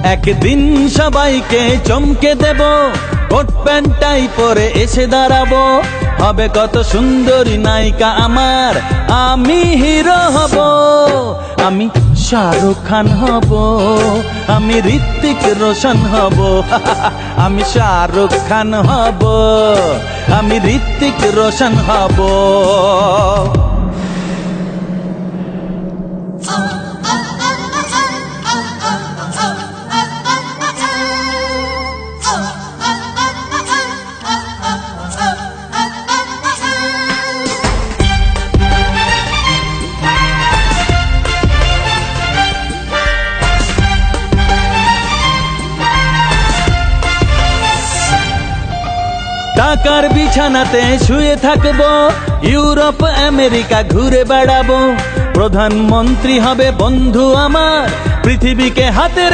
একদিন সবাইকে চমকে দেব, কোট প্যান্টাই পরে এসে দাঁড়াবো। হবে কত সুন্দরী নায়িকা আমার, আমি হিরো হব। আমি শাহরুখ খান হব, আমি ঋত্বিক রোশন হব। আমি শাহরুখ খান হব, আমি ঋত্বিক রোশন হব। টাকার বিছানাতে শুয়ে থাকবো, ইউরোপ আমেরিকা ঘুরে বেড়াবো। প্রধানমন্ত্রী হবে বন্ধু আমার, পৃথিবীকে হাতে